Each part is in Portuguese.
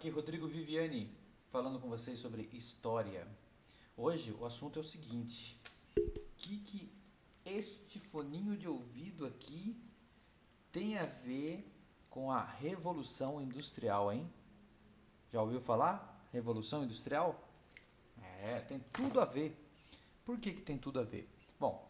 Aqui Rodrigo Viviani falando com vocês sobre história. Hoje o assunto é o seguinte: que este foninho de ouvido aqui tem a ver com a Revolução Industrial, hein? Já ouviu falar? Revolução Industrial? Tem tudo a ver. Por que tem tudo a ver? Bom,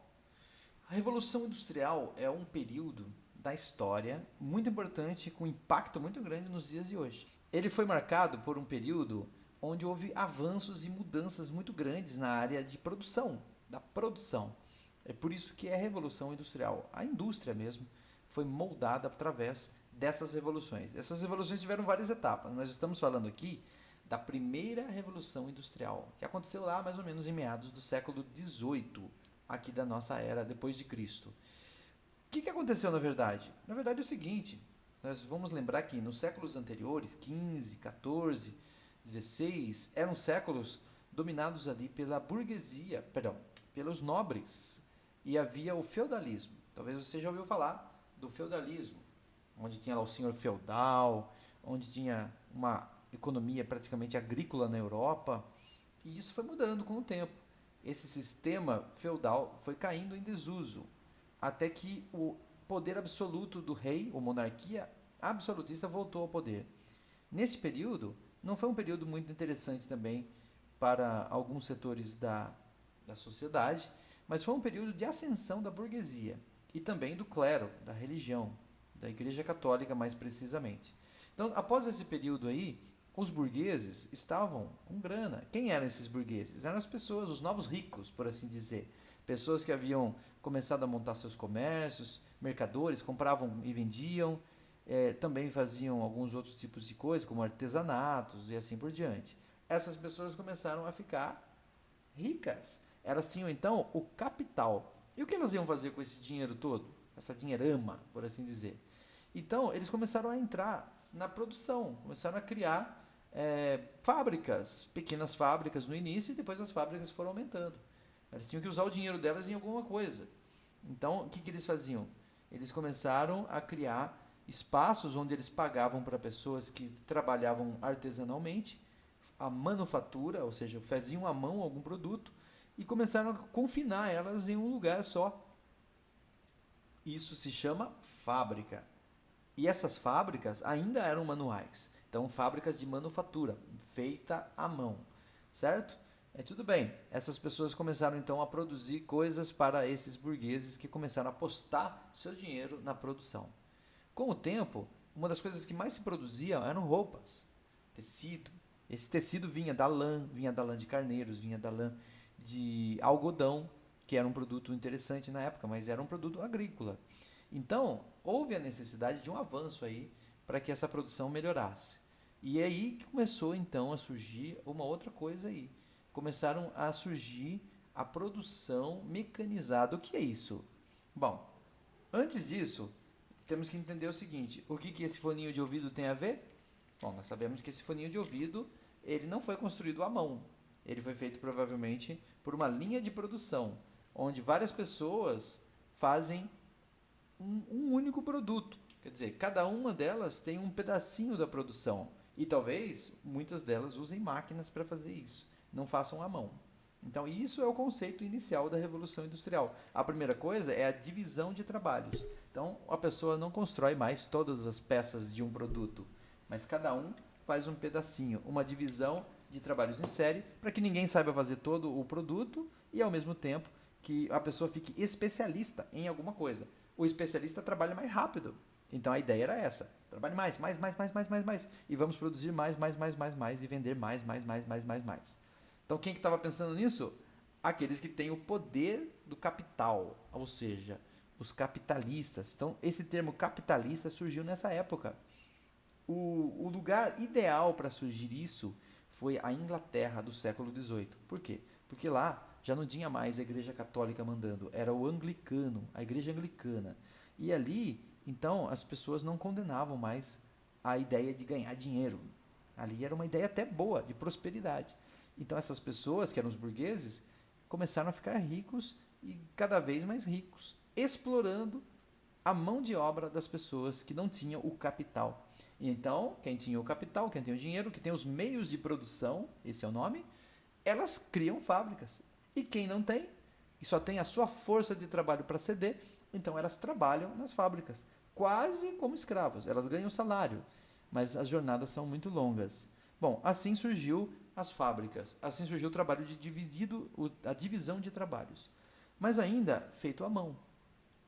a Revolução Industrial é um período da história muito importante, com impacto muito grande nos dias de hoje. Ele foi marcado por um período onde houve avanços e mudanças muito grandes na área de produção, da produção. É por isso que é a Revolução Industrial. A indústria mesmo foi moldada através dessas revoluções. Essas revoluções tiveram várias etapas. Nós estamos falando aqui da primeira Revolução Industrial, que aconteceu lá mais ou menos em meados do século XVIII, aqui da nossa era depois de Cristo. O que aconteceu na verdade? Na verdade é o seguinte: nós vamos lembrar que nos séculos anteriores, 15, 14, 16, eram séculos dominados ali pela burguesia, perdão, pelos nobres, e havia o feudalismo. Talvez você já ouviu falar do feudalismo, onde tinha lá o senhor feudal, onde tinha uma economia praticamente agrícola na Europa, e isso foi mudando com o tempo. Esse sistema feudal foi caindo em desuso, até que o poder absoluto do rei, ou monarquia absolutista, voltou ao poder. Nesse período, não foi um período muito interessante também para alguns setores da sociedade, mas foi um período de ascensão da burguesia e também do clero, da religião, da Igreja Católica mais precisamente. Então, após esse período aí, os burgueses estavam com grana. Quem eram esses burgueses? Eram as pessoas, os novos ricos, por assim dizer. Pessoas que haviam começado a montar seus comércios, mercadores, compravam e vendiam, também faziam alguns outros tipos de coisas, como artesanatos e assim por diante. Essas pessoas começaram a ficar ricas. Elas tinham então o capital. E o que elas iam fazer com esse dinheiro todo? Essa dinheirama, por assim dizer. Então, eles começaram a entrar na produção, começaram a criar fábricas, pequenas fábricas no início, e depois as fábricas foram aumentando. Eles tinham que usar o dinheiro delas em alguma coisa. Então, o que eles faziam? Eles começaram a criar espaços onde eles pagavam para pessoas que trabalhavam artesanalmente, a manufatura, ou seja, faziam à mão algum produto, e começaram a confinar elas em um lugar só. Isso se chama fábrica. E essas fábricas ainda eram manuais. Então, fábricas de manufatura, feita à mão, certo? Tudo bem. Essas pessoas começaram então a produzir coisas para esses burgueses que começaram a apostar seu dinheiro na produção. Com o tempo, uma das coisas que mais se produzia eram roupas, tecido. Esse tecido vinha da lã de carneiros, vinha da lã de algodão, que era um produto interessante na época, mas era um produto agrícola. Então, houve a necessidade de um avanço aí para que essa produção melhorasse. E é aí que começou então a surgir uma outra coisa aí. Começaram a surgir a produção mecanizada. O que é isso? Bom, antes disso, temos que entender o seguinte: o que esse foninho de ouvido tem a ver? Bom, nós sabemos que esse foninho de ouvido ele não foi construído à mão. Ele foi feito provavelmente por uma linha de produção, onde várias pessoas fazem um único produto. Quer dizer, cada uma delas tem um pedacinho da produção. E talvez muitas delas usem máquinas para fazer isso. Não façam à mão. Então, isso é o conceito inicial da Revolução Industrial. A primeira coisa é a divisão de trabalhos. Então, a pessoa não constrói mais todas as peças de um produto, mas cada um faz um pedacinho, uma divisão de trabalhos em série, para que ninguém saiba fazer todo o produto e, ao mesmo tempo, que a pessoa fique especialista em alguma coisa. O especialista trabalha mais rápido. Então a ideia era essa: trabalhe mais. E vamos produzir mais, e vender mais. Então quem que estava pensando nisso? Aqueles que têm o poder do capital, ou seja, os capitalistas. Então esse termo capitalista surgiu nessa época. O lugar ideal para surgir isso foi a Inglaterra do século XVIII. Por quê? Porque lá já não tinha mais a Igreja Católica mandando, era o anglicano, a Igreja Anglicana. E ali, então, as pessoas não condenavam mais a ideia de ganhar dinheiro. Ali era uma ideia até boa, de prosperidade. Então essas pessoas, que eram os burgueses, começaram a ficar ricos e cada vez mais ricos, explorando a mão de obra das pessoas que não tinham o capital. Então, quem tinha o capital, quem tem o dinheiro, que tem os meios de produção, esse é o nome, elas criam fábricas. E quem não tem, e só tem a sua força de trabalho para ceder, então elas trabalham nas fábricas, quase como escravos. Elas ganham salário, mas as jornadas são muito longas. Bom, assim surgiu as fábricas, assim surgiu o trabalho a divisão de trabalhos, mas ainda feito à mão.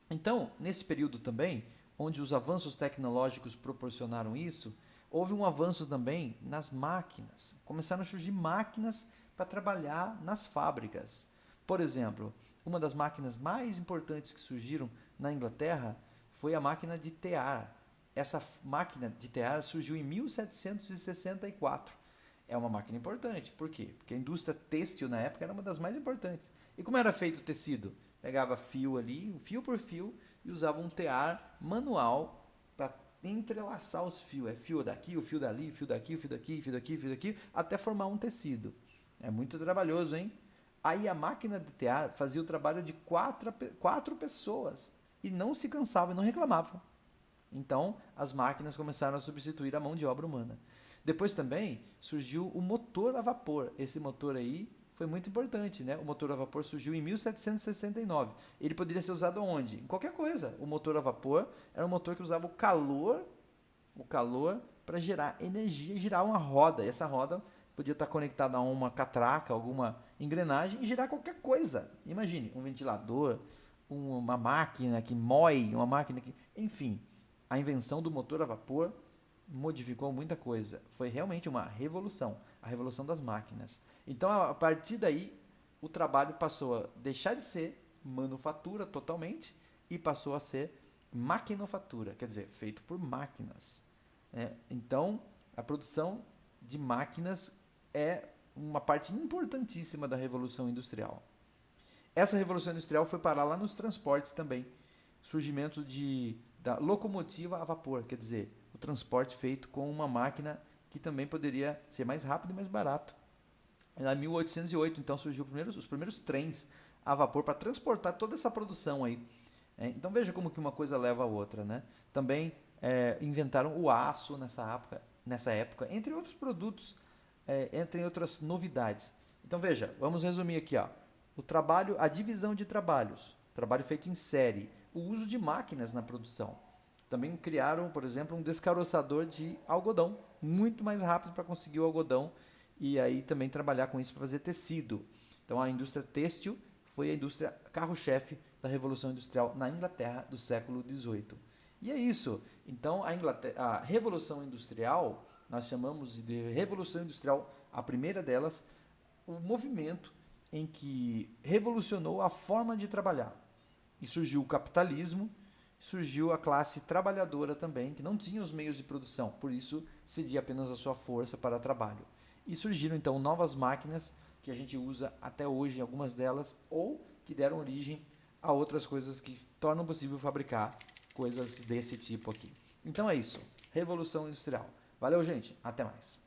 Então, nesse período também, onde os avanços tecnológicos proporcionaram isso, houve um avanço também nas máquinas. Começaram a surgir máquinas para trabalhar nas fábricas. Por exemplo, uma das máquinas mais importantes que surgiram na Inglaterra foi a máquina de tear. Essa máquina de tear surgiu em 1764. É uma máquina importante. Por quê? Porque a indústria têxtil na época era uma das mais importantes. E como era feito o tecido? Pegava fio ali, fio por fio, e usava um tear manual para entrelaçar os fios. É fio daqui, o fio dali, fio daqui, o fio daqui, fio daqui, fio daqui, até formar um tecido. É muito trabalhoso, hein? Aí a máquina de tear fazia o trabalho de quatro pessoas e não se cansavam e não reclamavam. Então, as máquinas começaram a substituir a mão de obra humana. Depois também surgiu o motor a vapor. Esse motor aí foi muito importante, né? O motor a vapor surgiu em 1769. Ele poderia ser usado onde? Em qualquer coisa. O motor a vapor era um motor que usava o calor para gerar energia e girar uma roda. E essa roda podia estar conectada a uma catraca, alguma engrenagem e girar qualquer coisa. Imagine, um ventilador, uma máquina que moe, uma máquina que... Enfim, a invenção do motor a vapor modificou muita coisa. Foi realmente uma revolução, a revolução das máquinas. Então, a partir daí, o trabalho passou a deixar de ser manufatura totalmente e passou a ser maquinofatura, quer dizer, feito por máquinas. Então, a produção de máquinas é uma parte importantíssima da Revolução Industrial. Essa Revolução Industrial foi parar lá nos transportes também. Surgimento da locomotiva a vapor, quer dizer, o transporte feito com uma máquina que também poderia ser mais rápido e mais barato. Em 1808, então, surgiu os primeiros trens a vapor para transportar toda essa produção aí. Então veja como que uma coisa leva a outra, né? Também inventaram o aço nessa época, entre outros produtos, entre outras novidades. Então veja, vamos resumir aqui, ó. O trabalho, a divisão de trabalhos, trabalho feito em série, o uso de máquinas na produção. Também criaram, por exemplo, um descaroçador de algodão, muito mais rápido para conseguir o algodão e aí também trabalhar com isso para fazer tecido. Então a indústria têxtil foi a indústria carro-chefe da Revolução Industrial na Inglaterra do século XVIII. E é isso. Então a Revolução Industrial, nós chamamos de Revolução Industrial, a primeira delas, o movimento em que revolucionou a forma de trabalhar. E surgiu o capitalismo, surgiu a classe trabalhadora também, que não tinha os meios de produção, por isso cedia apenas a sua força para trabalho. E surgiram então novas máquinas que a gente usa até hoje, algumas delas, ou que deram origem a outras coisas que tornam possível fabricar coisas desse tipo aqui. Então é isso, Revolução Industrial. Valeu, gente, até mais.